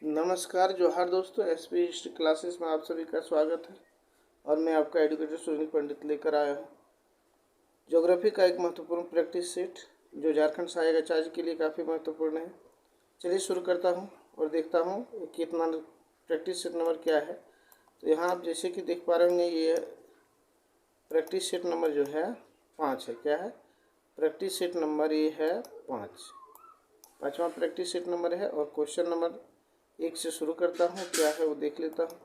नमस्कार जोहार दोस्तों, एसपी हिस्ट्री क्लासेस में आप सभी का स्वागत है। और मैं आपका एडुकेटर सुनील पंडित लेकर आया हूँ ज्योग्राफी का एक महत्वपूर्ण प्रैक्टिस सेट जो झारखंड सहायक आचार्य के लिए काफ़ी महत्वपूर्ण है। चलिए शुरू करता हूँ और देखता हूँ कितना प्रैक्टिस सेट नंबर क्या है। तो यहाँ आप जैसे कि देख पा रहे होंगे, ये प्रैक्टिस सेट नंबर जो है 5 है। क्या है? प्रैक्टिस सेट नंबर ये है 5वां प्रैक्टिस सेट नंबर है। और क्वेश्चन नंबर 1 से शुरू करता हूँ, क्या है वो देख लेता हूँ।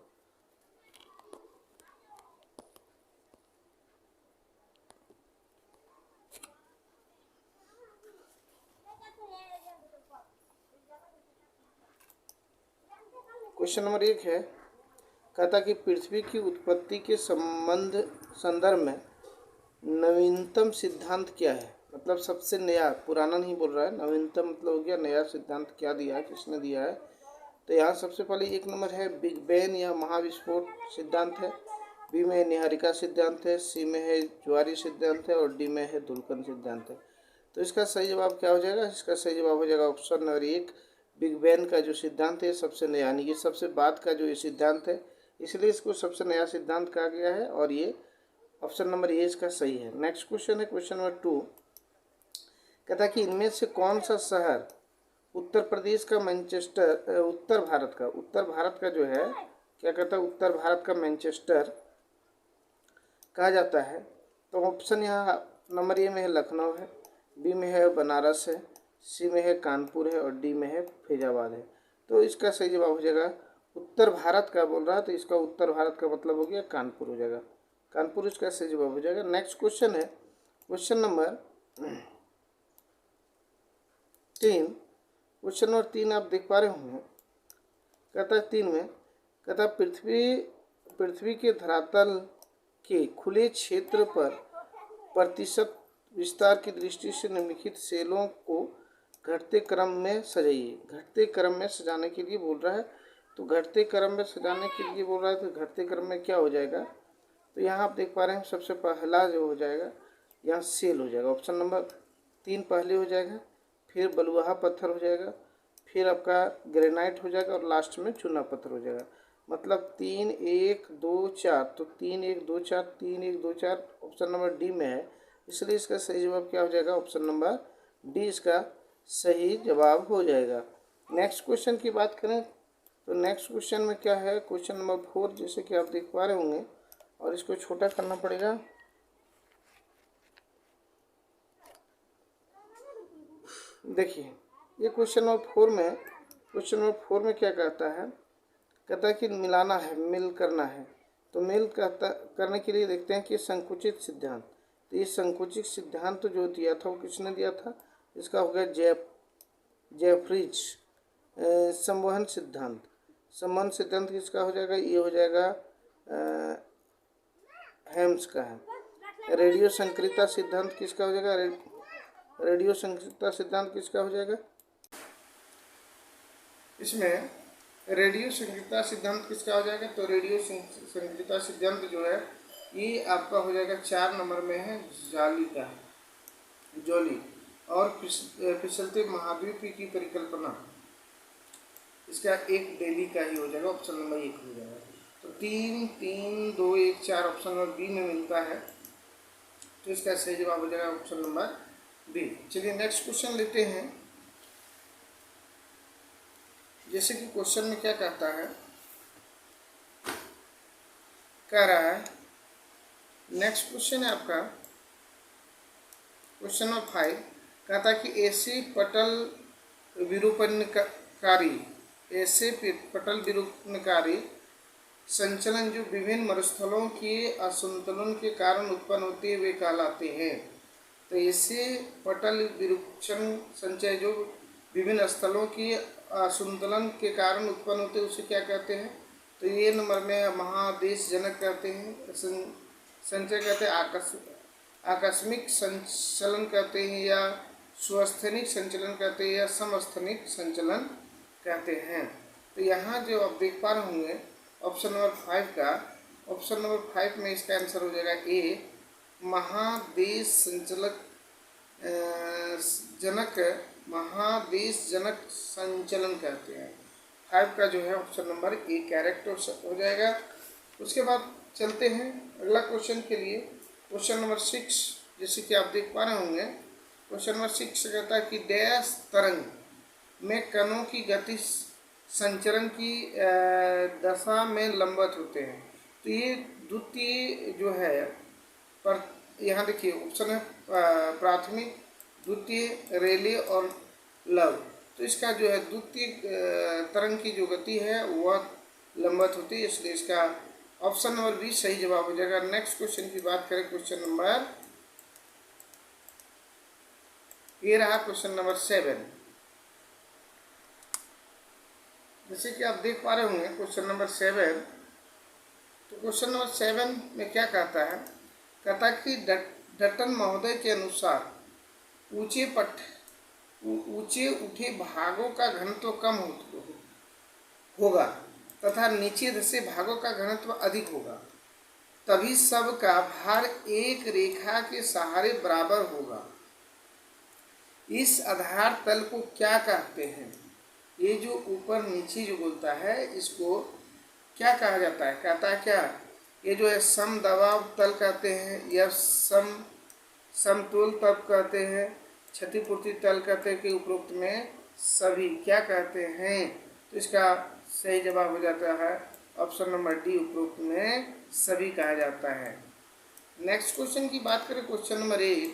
क्वेश्चन नंबर 1 है, कहता कि पृथ्वी की उत्पत्ति के संदर्भ में नवीनतम सिद्धांत क्या है। मतलब सबसे नया, पुराना नहीं बोल रहा है, नवीनतम मतलब हो गया नया सिद्धांत क्या दिया है, किसने दिया है। तो यहाँ सबसे पहले 1 नंबर है बिग बैंग या महाविस्फोट सिद्धांत है, बी में निहारिका सिद्धांत है, सी में है ज्वारी सिद्धांत है और डी में है धुलकन सिद्धांत है। तो इसका सही जवाब क्या हो जाएगा? इसका सही जवाब हो जाएगा ऑप्शन नंबर 1, बिग बैंग का जो सिद्धांत है सबसे नया, यानी कि सबसे बाद का जो ये सिद्धांत है, इसलिए इसको सबसे नया सिद्धांत कहा गया है। और ये ऑप्शन नंबर ए इसका सही है। नेक्स्ट क्वेश्चन है क्वेश्चन नंबर 2, कहता है कि इनमें से कौन सा शहर उत्तर प्रदेश का मैनचेस्टर, उत्तर भारत का जो है, क्या कहता है, उत्तर भारत का मैनचेस्टर कहा जाता है। तो ऑप्शन यहाँ नंबर ए में है लखनऊ है, बी में है बनारस है, सी में है कानपुर है और डी में है फैजाबाद है। तो इसका सही जवाब हो जाएगा उत्तर भारत का बोल रहा है, तो इसका उत्तर भारत का मतलब हो गया कानपुर हो जाएगा। कानपुर इसका सही जवाब हो जाएगा। नेक्स्ट क्वेश्चन है क्वेश्चन नंबर 3। क्वेश्चन नंबर 3 आप देख पा रहे होंगे, कहता है 3 में, कहता पृथ्वी के धरातल के खुले क्षेत्र पर प्रतिशत विस्तार की दृष्टि से निम्नलिखित सेलों को घटते क्रम में सजाइए। घटते क्रम में सजाने के लिए बोल रहा है, तो घटते क्रम में सजाने के लिए बोल रहा है, तो घटते क्रम में क्या हो जाएगा? तो यहाँ आप देख पा रहे हैं सबसे पहला जो हो जाएगा यहाँ सेल हो जाएगा, ऑप्शन नंबर 3 पहले हो जाएगा, फिर बलुआहा पत्थर हो जाएगा, फिर आपका ग्रेनाइट हो जाएगा और लास्ट में चूना पत्थर हो जाएगा। मतलब 3 1 2 4, तो 3 1 2 4 3 1 2 4 ऑप्शन नंबर डी में है, इसलिए इसका सही जवाब क्या हो जाएगा? ऑप्शन नंबर डी इसका सही जवाब हो जाएगा। नेक्स्ट क्वेश्चन की बात करें तो नेक्स्ट क्वेश्चन में क्या है, क्वेश्चन नंबर 4, जैसे कि आप देख पा रहे होंगे, और इसको छोटा करना पड़ेगा। देखिए ये क्वेश्चन नंबर 4 में क्या कहता है, कहता है कि मिलाना है, मिल करना है। तो मिल करने के लिए देखते हैं कि संकुचित सिद्धांत, तो ये संकुचित सिद्धांत जो दिया था वो किसने दिया था? इसका हो गया जेफरीज। संवहन सिद्धांत किसका हो जाएगा? ये हो जाएगा हेम्स का है। रेडियो संक्रियता सिद्धांत किसका हो जाएगा? रेडियो संक्रियता सिद्धांत किसका हो जाएगा? इसमें रेडियो संक्रियता सिद्धांत किसका हो जाएगा? तो रेडियो संक्रियता सिद्धांत जो है ये आपका हो जाएगा 4 नंबर में है, जॉली। और फिसलते महाद्वीप की परिकल्पना, इसका एक डेली का ही हो जाएगा, ऑप्शन नंबर 1 हो जाएगा। तो 3 3 2 1 4 ऑप्शन नंबर बी में मिलता है, तो इसका सही जवाब हो जाएगा ऑप्शन नंबर बी। चलिए नेक्स्ट क्वेश्चन लेते हैं। जैसे कि क्वेश्चन में क्या कहता है, कह रहा है, नेक्स्ट क्वेश्चन है आपका क्वेश्चन नंबर 5, कहता है कि ऐसे पटल विरूपणकारी संचलन जो विभिन्न मरुस्थलों के असंतुलन के कारण उत्पन्न होते वे कहलाते हैं। तो ऐसे पटल विरूपण संचय जो विभिन्न स्थलों की असंतुलन के कारण उत्पन्न होते हैं उसे क्या कहते हैं? तो ये नंबर में महादेश जनक कहते हैं, संचय कहते हैं, आकस्मिक संचलन कहते हैं, या स्वस्थनिक संचलन कहते हैं, या समस्थनिक संचलन कहते हैं। तो यहाँ जो आप देख पा रहे होंगे ऑप्शन नंबर 5 का, ऑप्शन नंबर 5 में इसका आंसर हो जाएगा ए, महादेश जनक संचलन कहते हैं। 5 का जो है ऑप्शन नंबर ए करेक्ट हो जाएगा। उसके बाद चलते हैं अगला क्वेश्चन के लिए। क्वेश्चन नंबर 6, जैसे कि आप देख पा रहे होंगे, क्वेश्चन नंबर 6 कहता है कि डैश तरंग में कणों की गति संचरण की दशा में लंबवत होते हैं। तो ये द्वितीय जो है, पर यहाँ देखिए ऑप्शन है प्राथमिक, द्वितीय, रेले और लव। तो इसका जो है द्वितीय तरंग की जो गति है वह लंबवत होती है, इसलिए इसका ऑप्शन नंबर बी सही जवाब हो जाएगा। नेक्स्ट क्वेश्चन की बात करें, क्वेश्चन नंबर ये रहा क्वेश्चन नंबर 7। जैसे कि आप देख पा रहे होंगे क्वेश्चन नंबर 7, तो क्वेश्चन नंबर 7 में क्या कहता है, कहता है कि डटन महोदय के अनुसार ऊंचे उठे भागों का घनत्व कम होगा तथा नीचे धसे भागों का घनत्व अधिक होगा, तभी सब का भार एक रेखा के सहारे बराबर होगा। इस आधार तल को क्या कहते हैं? ये जो ऊपर नीचे जो बोलता है इसको क्या कहा जाता है? कहता है क्या, ये जो है सम दबाव तल कहते हैं, या समतोल तल कहते हैं, क्षतिपूर्ति तल कहते हैं, कि उपरोक्त में सभी क्या कहते हैं? तो इसका सही जवाब हो जाता है ऑप्शन नंबर डी, उपरोक्त में सभी कहा जाता है। नेक्स्ट क्वेश्चन की बात करें, क्वेश्चन नंबर 8,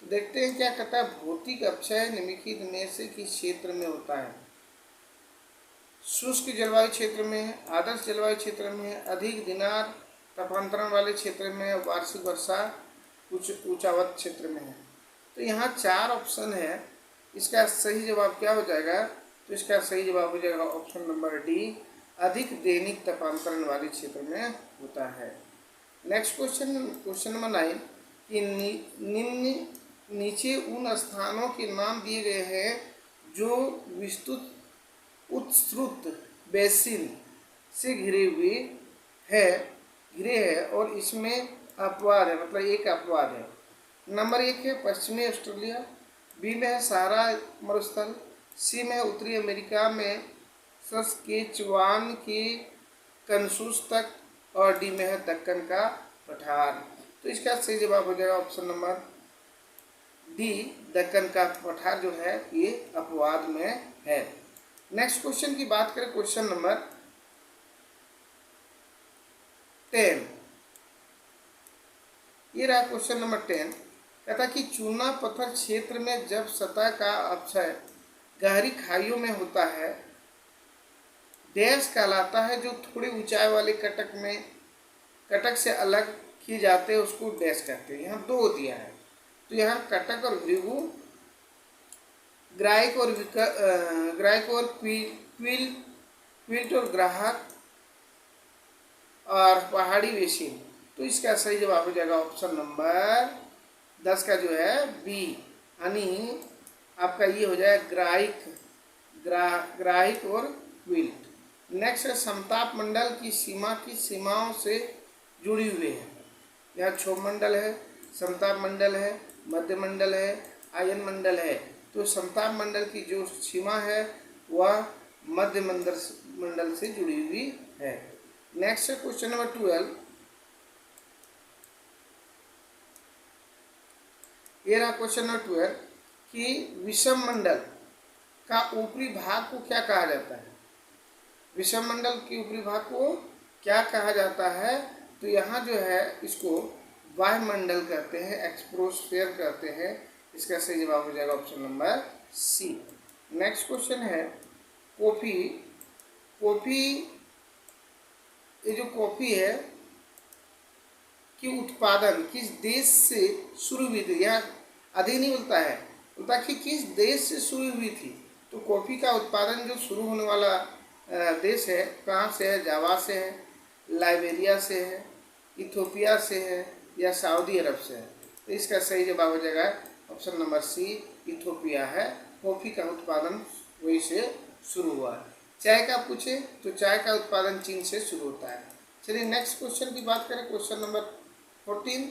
तो देखते हैं क्या कहता है, भौतिक अपक्षय निम्नलिखित में से किस क्षेत्र में होता है? शुष्क जलवायु क्षेत्र में, आदर्श जलवायु क्षेत्र में, अधिक दिनार तापांतरण वाले क्षेत्र में, वार्षिक वर्षा कुछ ऊंचावत क्षेत्र में है। तो यहाँ 4 ऑप्शन है, इसका सही जवाब क्या हो जाएगा? तो इसका सही जवाब हो जाएगा ऑप्शन नंबर डी, अधिक दैनिक तापांतरण वाले क्षेत्र में होता है। नेक्स्ट क्वेश्चन, क्वेश्चन नंबर 9, कि निम्न नीचे उन स्थानों के नाम दिए गए हैं जो विस्तृत उत्सृत बेसिन से घिरे हैं और इसमें अपवाद है, मतलब एक अपवाद है। नंबर 1 है पश्चिमी ऑस्ट्रेलिया, बी में है सहारा मरुस्थल, सी में है उत्तरी अमेरिका में सस्केचुआन की कनसूस तक, और डी में है दक्कन का पठार। तो इसका सही जवाब हो जाएगा ऑप्शन नंबर डी, दक्कन का पठार जो है ये अपवाद में है। नेक्स्ट क्वेश्चन की बात करें, क्वेश्चन नंबर 10, ये रहा क्वेश्चन नंबर 10, कहता कि चूना पत्थर क्षेत्र में जब सतह का अपक्षय गहरी खाइयों में होता है, डैश कहलाता है। जो थोड़ी ऊंचाई वाले कटक से अलग किए जाते हैं उसको डैश कहते हैं। यहाँ 2 दिया है, तो यहाँ कटक और भृगु, ग्राइक और क्विल्ट और ग्राहक और पहाड़ी बेसिन। तो इसका सही जवाब हो जाएगा ऑप्शन नंबर 10 का जो है बी, यानी आपका ये हो जाएगा ग्राहिक और क्विल्ट। नेक्स्ट है समताप मंडल की सीमाओं से जुड़ी हुए है। यहाँ क्षोभ मंडल है, समताप मंडल है, मध्य मंडल है, आयन मंडल है। तो समताप मंडल की जो सीमा है वह मध्य मंडल से जुड़ी हुई है। नेक्स्ट है क्वेश्चन नंबर 12, ये रहा क्वेश्चन नंबर 12, कि विषम मंडल का ऊपरी भाग को क्या कहा जाता है? विषम मंडल के ऊपरी भाग को क्या कहा जाता है? तो यहाँ जो है इसको वायुमंडल कहते हैं, एक्सप्रोस्फेयर कहते हैं। इसका सही जवाब हो जाएगा option number C. Next question है कॉफी, ये जो कॉफी है कि उत्पादन किस देश से शुरू हुई थी? यहाँ अधिक नहीं बोलता है, बोलता कि किस देश से शुरू हुई थी। तो कॉफ़ी का उत्पादन जो शुरू होने वाला देश है, कहाँ से है? जावा से है, लाइबेरिया से है, इथोपिया से है, या सऊदी अरब से है। तो इसका सही जवाब हो जाएगा ऑप्शन नंबर सी, इथोपिया है। कॉफ़ी का उत्पादन वहीं से शुरू हुआ है। चाय का पूछे तो चाय का उत्पादन चीन से शुरू होता है। चलिए नेक्स्ट क्वेश्चन की बात करें, क्वेश्चन नंबर 14,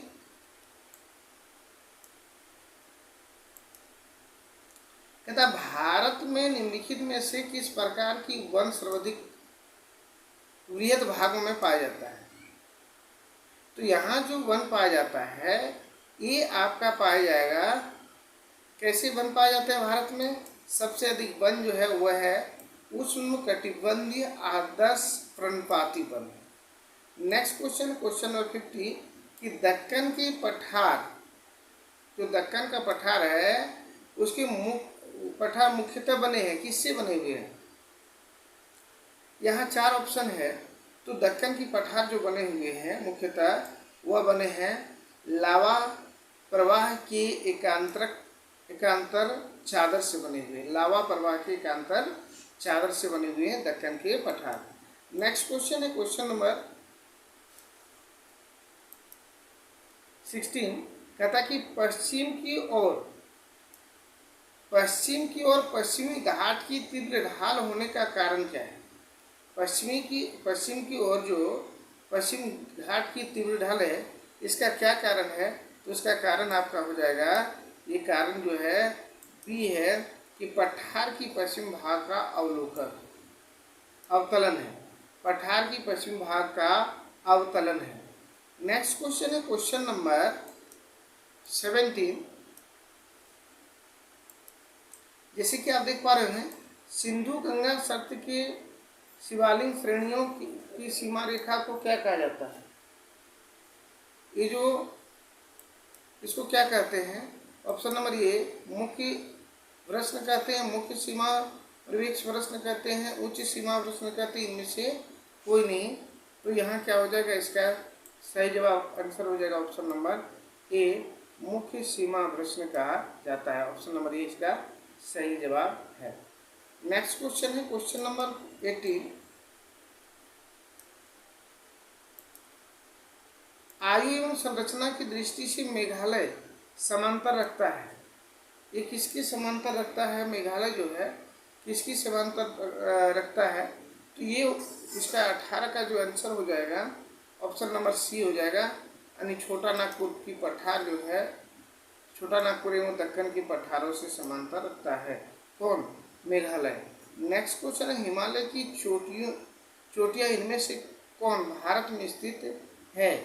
कहता भारत में निम्नलिखित में से किस प्रकार की वन सर्वाधिक वृहद भागों में पाया जाता है। तो यहाँ जो वन पाया जाता है ये आपका पाया जाएगा, कैसे वन पाया जाता है भारत में। सबसे अधिक वन जो है वह है उष्णकटिबंधीय आदर्श पर्णपाती one. Next question, question number 50 कि दक्कन के पठार, जो दक्कन का पठार है उसके पठार मुख्यतः बने हैं, किससे बने हुए हैं। यहाँ 4 ऑप्शन है। तो दक्कन की पठार जो बने हुए हैं मुख्यतः वह बने हैं लावा प्रवाह के एकांतर चादर से बने हुए, लावा प्रवाह के एकांतर चादर से बने हुए हैं दक्कन के पठार। नेक्स्ट क्वेश्चन है क्वेश्चन नंबर 16, कहता कि पश्चिम की ओर पश्चिमी घाट की तीव्र ढाल होने का कारण क्या है। पश्चिम की ओर जो पश्चिम घाट की तीव्र ढाल है इसका क्या कारण है। तो इसका कारण आपका हो जाएगा, ये कारण जो है बी है कि पठार की पश्चिम भाग का अवतलन है। पठार की पश्चिम भाग का अवतलन है। नेक्स्ट क्वेश्चन है क्वेश्चन नंबर 17, जैसे कि आप देख पा रहे हैं सिंधु गंगा सत्य के शिवालिक श्रेणियों की सीमा रेखा को क्या कहा जाता है। ये जो इसको क्या कहते हैं। ऑप्शन नंबर ए मुख्य प्रश्न कहते हैं, मुख्य सीमा परिवेक्ष प्रश्न कहते हैं, उच्च सीमा प्रश्न कहते हैं, इनमें से कोई नहीं। तो यहाँ क्या हो जाएगा, इसका सही जवाब आंसर हो जाएगा ऑप्शन नंबर ए, मुख्य सीमा प्रश्न कहा जाता है। ऑप्शन नंबर ए इसका सही जवाब है। नेक्स्ट क्वेश्चन है क्वेश्चन नंबर 18, आयु एवं संरचना की दृष्टि से मेघालय समांतर रखता है। ये किसकी समांतर रखता है, मेघालय जो है किसकी समांतर रखता है। तो ये इसका 18 का जो आंसर हो जाएगा ऑप्शन नंबर सी हो जाएगा, यानी छोटा नागपुर की पठार जो है छोटा नागपुर एवं दक्कन की पठारों से समांतर रखता है। कौन, मेघालय। नेक्स्ट क्वेश्चन है हिमालय की चोटियाँ इनमें से कौन भारत में स्थित है।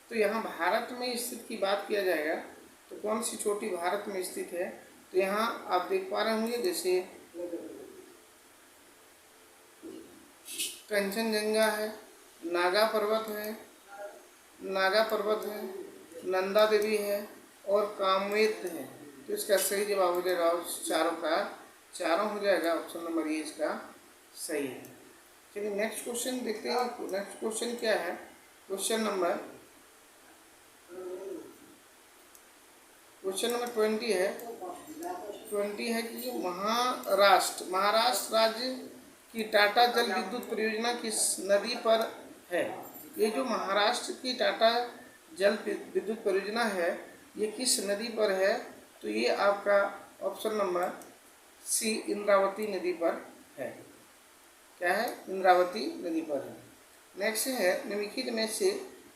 तो यहाँ भारत में स्थित की बात किया जाएगा तो कौन सी चोटी भारत में स्थित है। तो यहाँ आप देख पा रहे होंगे जैसे कंचनजंगा है, नागा पर्वत है, नंदा देवी है और कामवेत है। तो इसका सही जवाब हो जाएगा चारों हो जाएगा। ऑप्शन नंबर ए इसका सही है। चलिए नेक्स्ट क्वेश्चन देखते हैं। नेक्स्ट क्वेश्चन क्या है, क्वेश्चन नंबर 20 है। 20 है कि महाराष्ट्र राज्य की टाटा जल विद्युत परियोजना किस नदी पर है। ये जो महाराष्ट्र की टाटा जल विद्युत परियोजना है ये किस नदी पर है। तो ये आपका ऑप्शन नंबर सी इंद्रावती नदी पर है। क्या है, इंद्रावती नदी पर है। नेक्स्ट है निम्नलिखित में से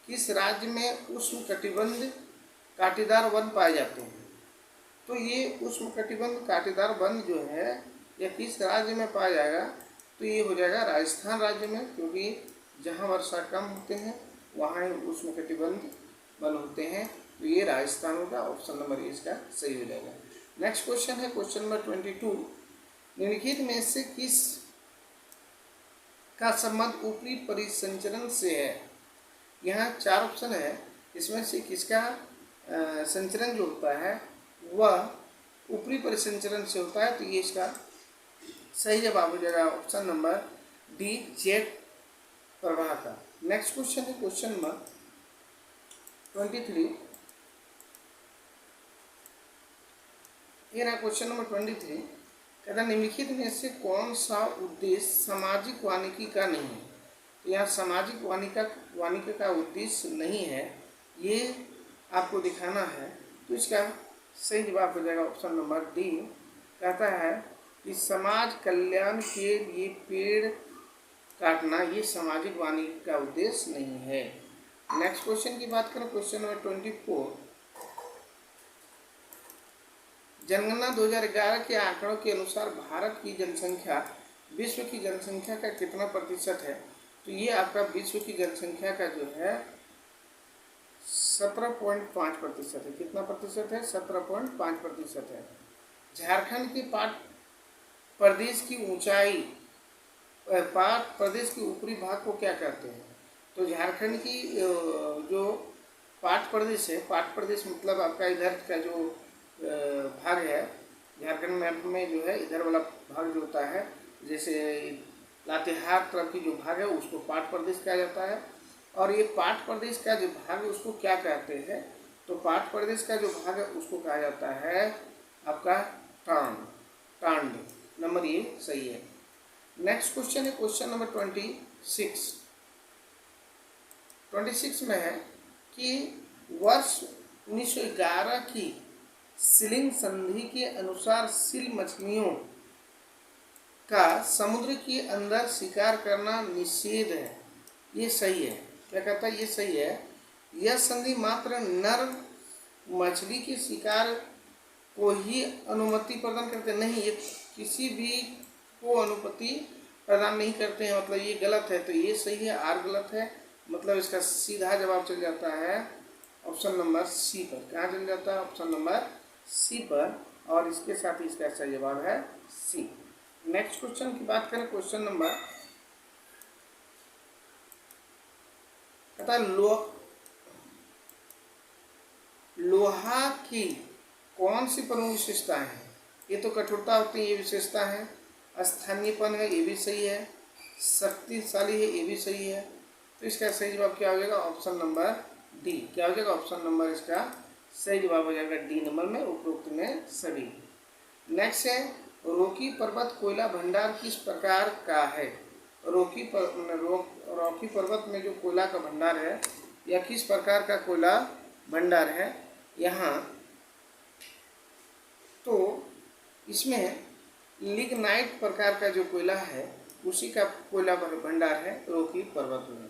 किस राज्य में उष्णकटिबंध कांटेदार वन पाए जाते हैं। तो ये उष्णकटिबंध कांटेदार वन जो है यह किस राज्य में पाया जाएगा। तो ये हो जाएगा राजस्थान राज्य में, क्योंकि जहाँ वर्षा कम होते हैं वहाँ उष्णकटिबंध वन होते हैं। तो ये राजस्थान होगा। ऑप्शन नंबर ए इसका सही हो जाएगा। नेक्स्ट क्वेश्चन है क्वेश्चन नंबर 22, निम्नलिखित में से किस का संबंध ऊपरी परिसंचरण से है। यहाँ 4 ऑप्शन है, इसमें से किसका संचरण जो होता है वह ऊपरी परिसंचरण से होता है। तो ये इसका सही जवाब हो जाएगा ऑप्शन नंबर डी, जेट प्रवाह का। नेक्स्ट क्वेश्चन है क्वेश्चन नंबर 23, ये रहा क्वेश्चन नंबर 23। कहता निम्नलिखित में से कौन सा उद्देश्य सामाजिक वानिकी का नहीं है। तो यहाँ सामाजिक वानिकी का उद्देश्य नहीं है, ये आपको दिखाना है। तो इसका सही जवाब हो जाएगा ऑप्शन नंबर डी। कहता है कि समाज कल्याण के लिए पेड़ काटना ये सामाजिक वानिकी का उद्देश्य नहीं है। नेक्स्ट क्वेश्चन की बात करें क्वेश्चन नंबर 24, जनगणना 2011 के आंकड़ों के अनुसार भारत की जनसंख्या विश्व की जनसंख्या का कितना प्रतिशत है? तो ये आपका विश्व की जनसंख्या का जो है 17.5% है। कितना प्रतिशत है? 17.5% है। झारखंड की पाट प्रदेश की ऊंचाई, पाट प्रदेश के ऊपरी भाग को क्या कहते हैं? तो झारखंड की जो पाट प्रदेश है, पाट प्रदेश मतलब आपका इधर का जो भाग है, झारखंड मैप में जो है इधर वाला भाग जो होता है, जैसे लातेहार तरफ की जो भाग है उसको पाट प्रदेश कहा जाता है। और ये पाट प्रदेश का जो भाग है उसको क्या कहते हैं? तो पाट प्रदेश का जो भाग है उसको कहा जाता है आपका टांड, टांड। नंबर ये सही है। नेक्स्ट क्वेश्चन है क्वेश्चन नंबर 26 में है कि वर्ष 1911 की सीलिंग संधि के अनुसार सील मछलियों का समुद्र के अंदर शिकार करना निषेध है। ये सही है। क्या कहता है? ये सही है। यह संधि मात्र नर मछली के शिकार को ही अनुमति प्रदान करते नहीं, ये किसी भी को अनुमति प्रदान नहीं करते हैं, मतलब ये गलत है। तो ये सही है, आर गलत है, मतलब इसका सीधा जवाब चल जाता है ऑप्शन नंबर सी पर। कहाँ चल जाता है? ऑप्शन नंबर सी पर, और इसके साथ ही इसका सही जवाब है सी। नेक्स्ट क्वेश्चन की बात करें, क्वेश्चन नंबर कहता है लोहा की कौन सी प्रमुख विशेषता है? ये तो कठोरता होती है, ये विशेषता है। स्थानीयपन है, ये भी सही है। शक्तिशाली है, ये भी सही है। तो इसका सही जवाब क्या हो जाएगा? Option number D. क्या हो जाएगा? ऑप्शन नंबर इसका सही जवाब हो जाएगा डी नंबर में, उपरोक्त में सभी। नेक्स्ट है रॉकी पर्वत कोयला भंडार किस प्रकार का है? रॉकी पर्वत में जो कोयला का भंडार है, यह किस प्रकार का कोयला भंडार है? यहाँ तो इसमें लिग्नाइट प्रकार का जो कोयला है उसी का कोयला भंडार है रॉकी पर्वत में।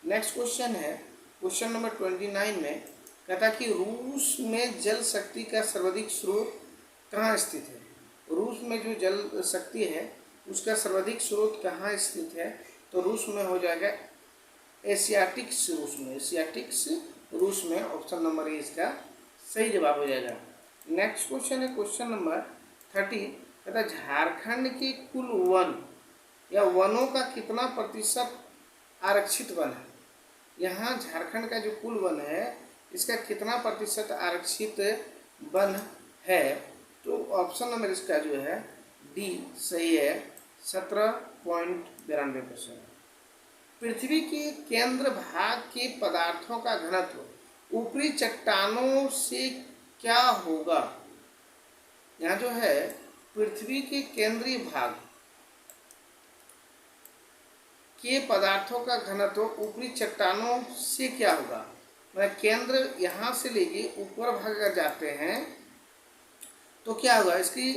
नेक्स्ट क्वेश्चन है क्वेश्चन नंबर 29 में कहता कि रूस में जल शक्ति का सर्वाधिक स्रोत कहाँ स्थित है? रूस में जो जल शक्ति है उसका सर्वाधिक स्रोत कहाँ स्थित है? तो रूस में हो जाएगा एशियाटिक्स रूस में, एशियाटिक्स रूस में। ऑप्शन नंबर ए इसका सही जवाब हो जाएगा। नेक्स्ट क्वेश्चन है क्वेश्चन नंबर 30, कहता झारखंड के कुल वन या वनों का कितना प्रतिशत आरक्षित वन है? यहाँ झारखंड का जो कुल वन है इसका कितना प्रतिशत आरक्षित वन है? तो ऑप्शन नंबर इसका जो है डी सही है, 17.92%। पृथ्वी के केंद्र भाग के पदार्थों का घनत्व ऊपरी चट्टानों से क्या होगा? यहाँ जो है पृथ्वी के केंद्रीय भाग के पदार्थों का घनत्व ऊपरी चट्टानों से क्या होगा? मतलब केंद्र यहाँ से लेके ऊपर भाग अगर जाते हैं तो क्या होगा? इसकी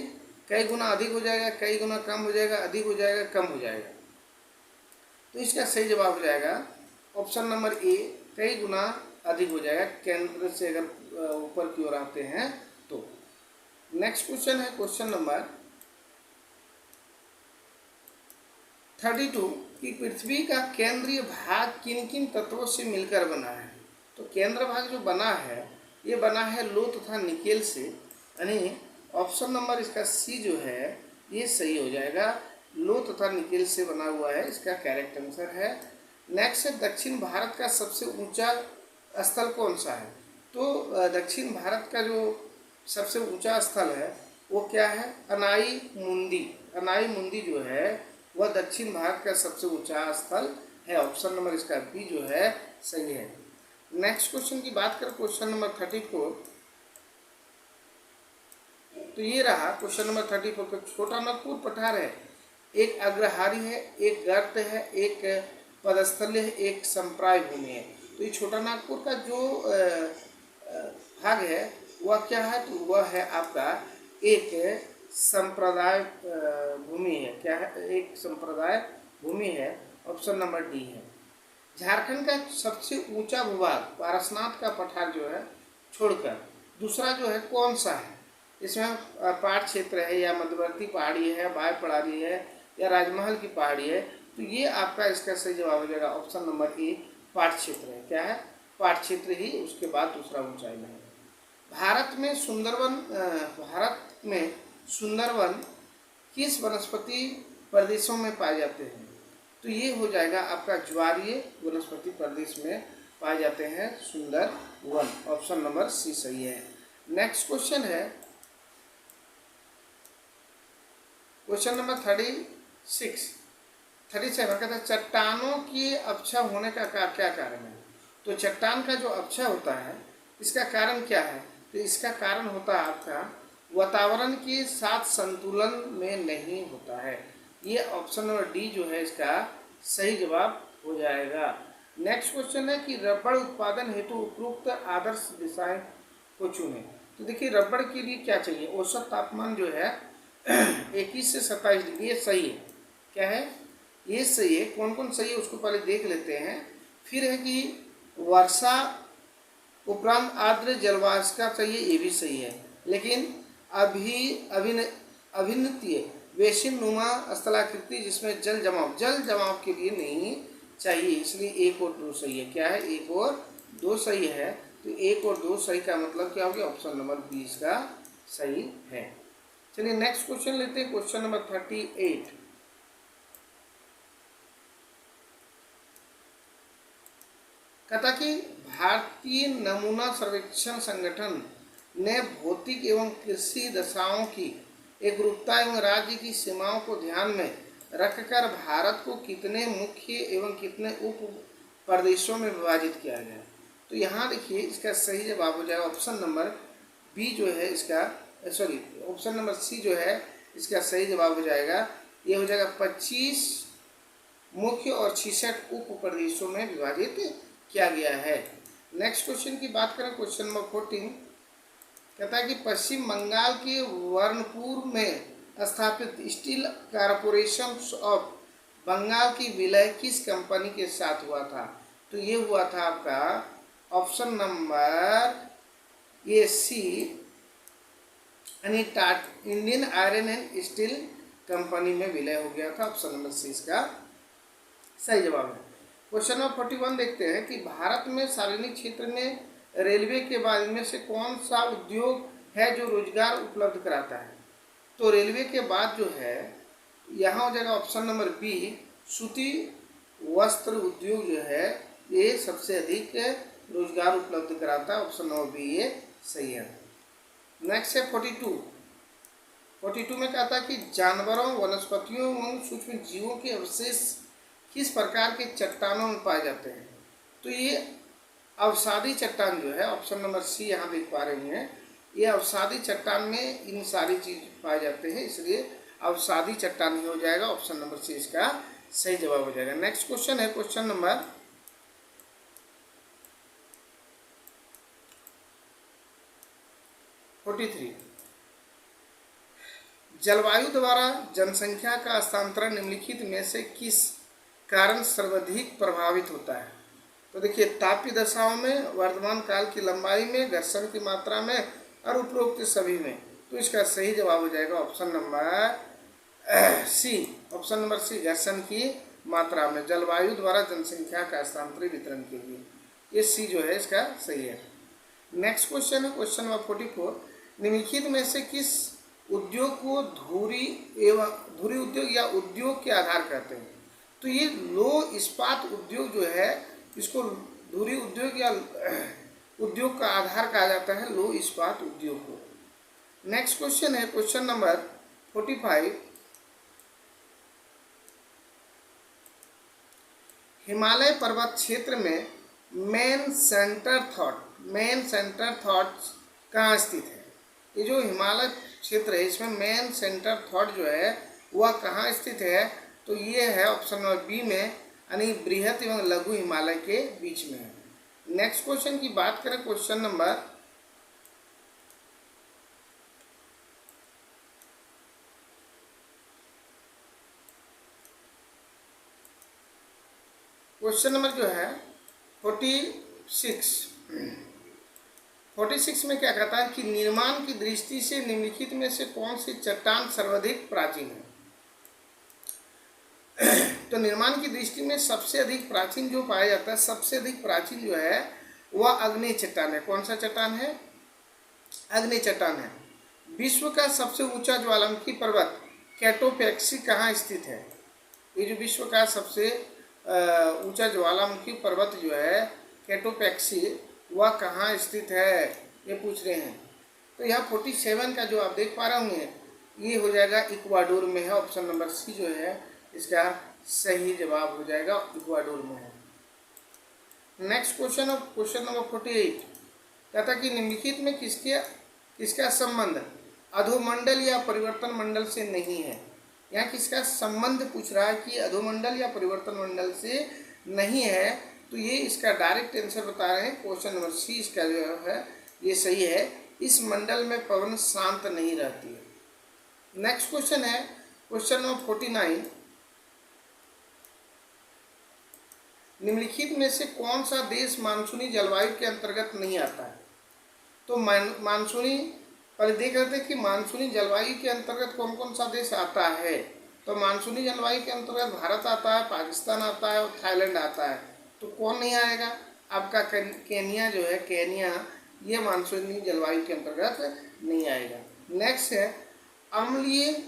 कई गुना अधिक हो जाएगा, कई गुना कम हो जाएगा, अधिक हो जाएगा, कम हो जाएगा। तो इसका सही जवाब हो जाएगा ऑप्शन नंबर ए, कई गुना अधिक हो जाएगा केंद्र से अगर ऊपर की ओर आते हैं तो। नेक्स्ट क्वेश्चन है क्वेश्चन नंबर 32 कि पृथ्वी का केंद्रीय भाग किन किन तत्वों से मिलकर बना है? तो केंद्र भाग जो बना है ये बना है लो तथा निकेल से, यानी ऑप्शन नंबर इसका सी जो है ये सही हो जाएगा, लो तथा निकेल से बना हुआ है, इसका करेक्ट आंसर है। नेक्स्ट है दक्षिण भारत का सबसे ऊंचा स्थल कौन सा है? तो दक्षिण भारत का जो सबसे ऊंचा स्थल है वो क्या है? अनाई मुंदी। अनाई मुंदी जो है वह दक्षिण भारत का सबसे ऊंचा स्थल है। ऑप्शन नंबर इसका बी जो है सही है। नेक्स्ट क्वेश्चन की बात करें क्वेश्चन नंबर 34, तो ये रहा क्वेश्चन नंबर 34। तो छोटा नागपुर पठार है, एक अग्रहारी है, एक गर्त है, एक पदस्थल्य है, एक संप्राय भूमि है। तो ये छोटा नागपुर का जो भाग है वह क्या है? तो वह है आपका एक संप्रदाय भूमि है। क्या है? एक संप्रदाय भूमि है। ऑप्शन नंबर डी है। झारखंड का सबसे ऊंचा भूभाग पारसनाथ का पठार जो है छोड़कर दूसरा जो है कौन सा है? इसमें पाट क्षेत्र है या मध्यवर्ती पहाड़ी है, वाय पहाड़ी है या राजमहल की पहाड़ी है, तो ये आपका इसका सही जवाब हो जाएगा ऑप्शन नंबर ए, पाट क्षेत्र है। क्या है? पाट क्षेत्र ही उसके बाद दूसरा ऊंचाई में है। भारत में सुंदरवन किस वनस्पति प्रदेशों में पाए जाते हैं? तो ये हो जाएगा आपका ज्वारीय वनस्पति प्रदेश में पाए जाते हैं सुंदरवन। ऑप्शन नंबर सी सही है। नेक्स्ट क्वेश्चन है क्वेश्चन नंबर 37 कहता है चट्टानों के अक्षय होने का क्या कारण है? तो चट्टान का जो अक्षय होता है इसका कारण क्या है? तो इसका कारण होता है आपका वातावरण के साथ संतुलन में नहीं होता है। ये ऑप्शन नंबर डी जो है इसका सही जवाब हो जाएगा। नेक्स्ट क्वेश्चन है कि रबड़ उत्पादन हेतु उपयुक्त आदर्श दिशाएं को चुने। तो देखिए रबड़ के लिए क्या चाहिए? औसत तापमान जो है 21 से 27 डिग्री, ये सही है। क्या है? ये सही है। कौन कौन सही है उसको पहले देख लेते हैं। फिर है कि वर्षा उपरांत आर्द्र जलवाष्प चाहिए, ये भी सही है। लेकिन अभिनतीय बेसिन नुमा स्थलाकृति जिसमें जल जमाव के लिए नहीं चाहिए, इसलिए एक और दो सही है। क्या है? एक और दो सही है। तो एक और दो सही का मतलब क्या हो गया? ऑप्शन नंबर 20 का सही है। चलिए नेक्स्ट क्वेश्चन लेते हैं। क्वेश्चन नंबर 38 कहता कि भारतीय नमूना सर्वेक्षण संगठन ने भौतिक एवं कृषि दशाओं की एकरूपता एवं राज्य की सीमाओं को ध्यान में रखकर भारत को कितने मुख्य एवं कितने उप प्रदेशों में विभाजित किया गया? तो यहाँ देखिए इसका सही जवाब हो जाएगा ऑप्शन नंबर बी जो है इसका ऑप्शन नंबर सी जो है इसका सही जवाब हो जाएगा। ये हो जाएगा 25 मुख्य और 66 उप प्रदेशों में विभाजित किया गया है। नेक्स्ट क्वेश्चन की बात करें, क्वेश्चन नंबर 14 कहता है कि पश्चिम बंगाल के वर्णपुर में स्थापित स्टील कॉरपोरेशन ऑफ बंगाल की विलय किस कंपनी के साथ हुआ था? तो ये हुआ था आपका ऑप्शन नंबर ए सी यानी Indian iron and steel company में विलय हो गया था। ऑप्शन नंबर सी इसका सही जवाब है। क्वेश्चन नंबर 41 देखते हैं कि भारत में सार्वजनिक क्षेत्र में रेलवे के बाद इनमें से कौन सा उद्योग है जो रोजगार उपलब्ध कराता है? तो रेलवे के बाद जो है यहाँ हो जाएगा ऑप्शन नंबर बी, सूती वस्त्र उद्योग जो है ये सबसे अधिक रोजगार उपलब्ध कराता है। ऑप्शन नंबर बी ये सही है। नेक्स्ट है 42 में कहता है कि जानवरों, वनस्पतियों एवं सूक्ष्म जीवों के अवशेष किस प्रकार के चट्टानों में पाए जाते हैं? तो ये अवसादी चट्टान जो है, ऑप्शन नंबर सी यहाँ देख पा रहे हैं, ये अवसादी चट्टान में इन सारी चीज पाए जाते हैं, इसलिए अवसादी चट्टान ही हो जाएगा। ऑप्शन नंबर सी इसका सही जवाब हो जाएगा। नेक्स्ट क्वेश्चन है क्वेश्चन नंबर 43 जलवायु द्वारा जनसंख्या का स्थानांतरण निम्नलिखित में से किस कारण सर्वाधिक प्रभावित होता है? तो देखिए तापीय दशाओं में, वर्तमान काल की लंबाई में, घर्षण की मात्रा में और उपरोक्त सभी में। तो इसका सही जवाब हो जाएगा option number C. Option number C घर्षण की मात्रा में, जलवायु द्वारा जनसंख्या का स्थानांतरित वितरण के लिए, ये सी जो है इसका सही है। नेक्स्ट क्वेश्चन है क्वेश्चन नंबर 44 निम्नलिखित में से किस उद्योग को धुरी उद्योग या उद्योग के आधार कहते हैं? तो ये लो इस्पात उद्योग जो है इसको धुरी उद्योग या उद्योग का आधार कहा जाता है, लो इस्पात उद्योग को। नेक्स्ट क्वेश्चन है क्वेश्चन नंबर 45 हिमालय पर्वत क्षेत्र में मेन सेंटर थॉट्स कहाँ स्थित है? ये जो हिमालय क्षेत्र है इसमें मेन सेंटर थॉट जो है वह कहाँ स्थित है? तो ये है ऑप्शन नंबर बी में, यानी बृहत एवं लघु हिमालय के बीच में है। नेक्स्ट क्वेश्चन की बात करें क्वेश्चन नंबर 46 जो है 46 46 में क्या कहता है कि निर्माण की दृष्टि से निम्नलिखित में से कौन सी चट्टान सर्वाधिक प्राचीन है। तो निर्माण की दृष्टि में सबसे अधिक प्राचीन जो पाया जाता है, सबसे अधिक प्राचीन जो है वह अग्नि चट्टान है। कौन सा चट्टान है? अग्नि चट्टान है। विश्व का सबसे ऊंचा ज्वालामुखी पर्वत कैटोपैक्सी कहाँ स्थित है? ये जो विश्व का सबसे ऊंचा ज्वालामुखी पर्वत जो है कैटोपैक्सी, वह कहाँ स्थित है, ये पूछ रहे हैं। तो यहाँ 47 का जो आप देख पा रहे होंगे ये हो जाएगा इक्वाडोर में है। ऑप्शन नंबर सी जो है इसका सही जवाब हो जाएगा, इक्वाडोर में है। नेक्स्ट क्वेश्चन, क्वेश्चन नंबर 48 कहता कि निम्नलिखित में किसका संबंध अधोमंडल या परिवर्तन मंडल से नहीं है। यहाँ किसका संबंध पूछ रहा है कि अधोमंडल या परिवर्तन मंडल से नहीं है, तो ये इसका डायरेक्ट आंसर बता रहे हैं। क्वेश्चन नंबर सी इसका जो है ये सही है। इस मंडल में पवन शांत नहीं रहती है। नेक्स्ट क्वेश्चन है क्वेश्चन नंबर 49, निम्नलिखित में से कौन सा देश मानसूनी जलवायु के अंतर्गत नहीं आता है। तो मानसूनी पहले देख रहे थे कि मानसूनी जलवायु के अंतर्गत कौन कौन सा देश आता है। तो मानसूनी जलवायु के अंतर्गत भारत आता है, पाकिस्तान आता है और थाईलैंड आता है। तो कौन नहीं आएगा? आपका केनिया जो है, केनिया, ये मानसूनी जलवायु के अंतर्गत नहीं आएगा। नेक्स्ट है अम्लीय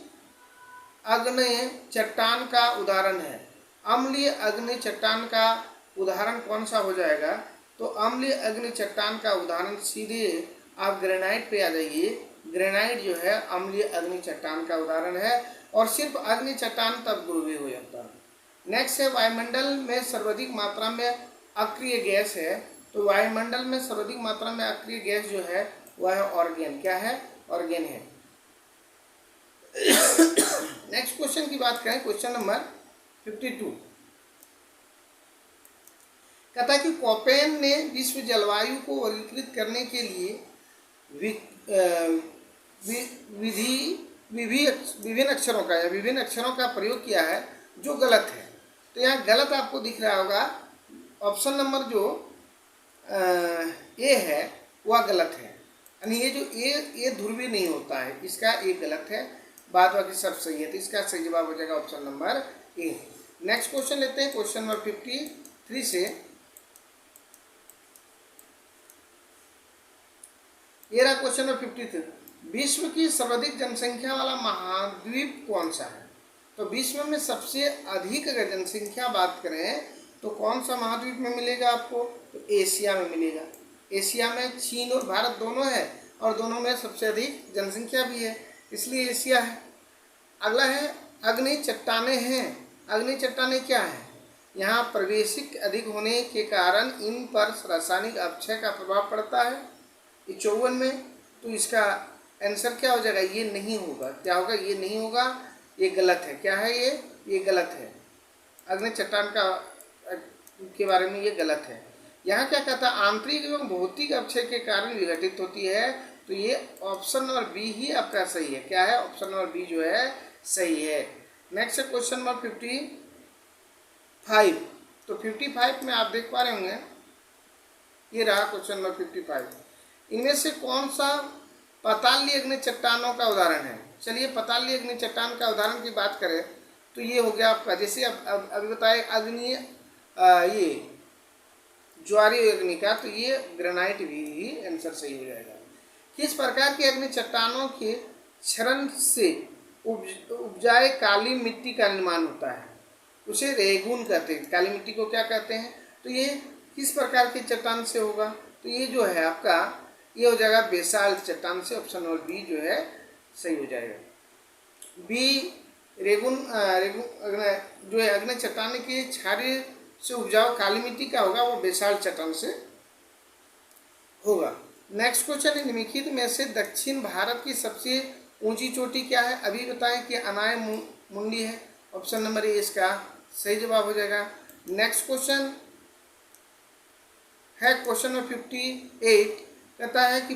आग्नेय चट्टान का उदाहरण है। अम्लीय आग्नेय चट्टान का उदाहरण कौन सा हो जाएगा? तो अम्लीय आग्नेय चट्टान का उदाहरण सीधे आप ग्रेनाइट पे आ जाइए। ग्रेनाइट जो है अम्लीय आग्नेय चट्टान का उदाहरण है और सिर्फ आग्नेय चट्टान तब ध्रुवीय हो जाता है। नेक्स्ट है वायुमंडल में सर्वाधिक मात्रा में अक्रिय गैस है। तो वायुमंडल में सर्वाधिक मात्रा में अक्रिय गैस जो है वह है ऑर्गेन। क्या है? ऑर्गेन है। नेक्स्ट क्वेश्चन की बात करें, क्वेश्चन नंबर 52 कहता है कि कोपेन ने विश्व जलवायु को वर्गीकृत करने के लिए विभिन्न अक्षरों का प्रयोग किया है जो गलत है। तो यहाँ गलत आपको दिख रहा होगा, ऑप्शन नंबर जो ए है वह गलत है। यानी ये जो ए ध्रुवीय नहीं होता है, इसका ए गलत है, बाद बाकी सब सही है। तो इसका सही जवाब हो जाएगा option number A. Next question लेते हैं क्वेश्चन नंबर 53 से। ये रहा क्वेश्चन नंबर 53, विश्व की सर्वाधिक जनसंख्या वाला महाद्वीप कौन सा है। तो विश्व में सबसे अधिक अगर जनसंख्या बात करें तो कौन सा महाद्वीप में मिलेगा आपको? तो एशिया में मिलेगा। एशिया में चीन और भारत दोनों है और दोनों में सबसे अधिक जनसंख्या भी है, इसलिए एशिया है। अगला है अग्नि चट्टानें हैं। अग्नि चट्टानें क्या है? यहाँ प्रवेशिक अधिक होने के कारण इन पर रासायनिक अपक्षय का प्रभाव पड़ता है। 54 में। तो इसका आंसर क्या हो जाएगा? ये नहीं होगा। क्या होगा? ये नहीं होगा, ये गलत है। क्या है ये गलत है। अग्नि चट्टान के बारे में ये गलत है। यहाँ क्या कहता है? आंतरिक एवं भौतिक अपक्षय के कारण विघटित होती है। तो ये ऑप्शन नंबर बी ही आपका सही है। क्या है? ऑप्शन नंबर बी जो है सही है। Next question number 55। तो 55 में आप देख पा रहे होंगे, ये रहा क्वेश्चन नंबर 55। इनमें से कौन सा पातालीय अग्नि चट्टानों का उदाहरण है? चलिए पातालीय अग्नि चट्टान का उदाहरण की बात करें तो ये हो गया आपका, जैसे अभी बताए अग्नि ये ज्वारीय अग्नि का, तो ये ग्रेनाइट भी आंसर सही हो जाएगा। किस प्रकार की अग्नि चट्टानों के क्षरण से उपजाए काली मिट्टी का निर्माण होता है? उसे रेगून कहते हैं। काली मिट्टी को क्या कहते हैं? तो ये किस प्रकार की चट्टान से होगा? तो ये जो है आपका ये हो जाएगा बेसाल्ट चट्टान से। ऑप्शन नंबर बी जो है सही हो जाएगा। बी रेगून जो है अग्नि चट्टान के क्षारीय से उपजाऊ काली मिट्टी का होगा, वो बेसाल्ट चट्टान से होगा। नेक्स्ट क्वेश्चन है, निम्नलिखित में से दक्षिण भारत की सबसे ऊंची चोटी क्या है? अभी बताएं कि अनाय मुंडी है। ऑप्शन नंबर ए इसका सही जवाब हो जाएगा। नेक्स्ट क्वेश्चन है क्वेश्चन नंबर 58 कहता है कि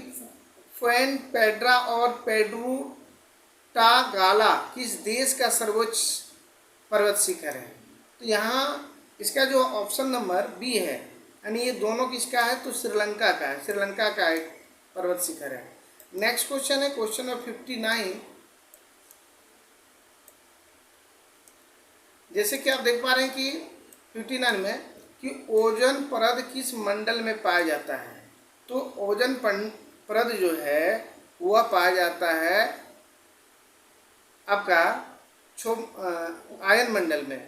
फुएन पेड्रा और पेड्रू टागाला किस देश का सर्वोच्च पर्वत शिखर है? तो यहाँ इसका जो ऑप्शन नंबर बी है, यानी ये दोनों किसका है? तो श्रीलंका का है। श्रीलंका का है पर्वत शिखर है। नेक्स्ट क्वेश्चन है क्वेश्चन नंबर 59। जैसे कि आप देख पा रहे हैं कि 59 में कि ओजोन परत किस मंडल में पाया जाता है। तो ओजोन परत जो है वह पाया जाता है आपका आयन मंडल में।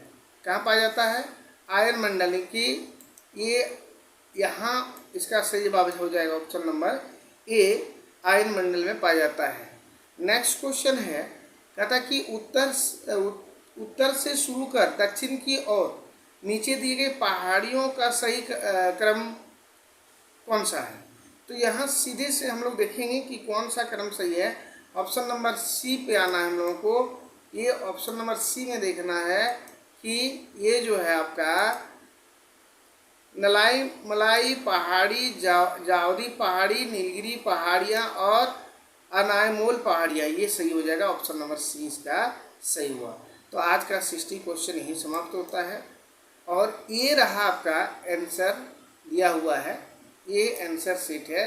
कहाँ पाया जाता है? आयन मंडल की ये यहाँ इसका सही जवाब हो जाएगा ऑप्शन नंबर ए, आयन मंडल में पाया जाता है। नेक्स्ट क्वेश्चन है, कहता कि उत्तर से शुरू कर दक्षिण की ओर नीचे दिए गए पहाड़ियों का सही क्रम कौन सा है। तो यहाँ सीधे से हम लोग देखेंगे कि कौन सा क्रम सही है। ऑप्शन नंबर सी पे आना है हम लोगों को। ये ऑप्शन नंबर सी में देखना है कि ये जो है आपका नलाई मलाई पहाड़ी, जावरी पहाड़ी, नीलगिरी पहाड़ियाँ और अनायमोल पहाड़ियाँ, ये सही हो जाएगा। ऑप्शन नंबर सी इसका सही हुआ। तो आज का 60 क्वेश्चन यही समाप्त होता है और ये रहा आपका आंसर दिया हुआ है। ये आंसर शीट है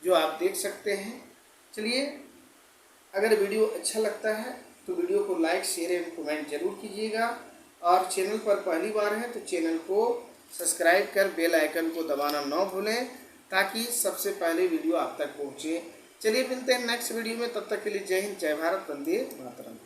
जो आप देख सकते हैं। चलिए, अगर वीडियो अच्छा लगता है तो वीडियो को लाइक, शेयर एवं कमेंट जरूर कीजिएगा और चैनल पर पहली बार है तो चैनल को सब्सक्राइब कर बेल आइकन को दबाना न भूलें ताकि सबसे पहले वीडियो आप तक पहुँचे। चलिए मिलते हैं नेक्स्ट वीडियो में, तब तक के लिए जय हिंद, जय भारत, वंदे मातरम।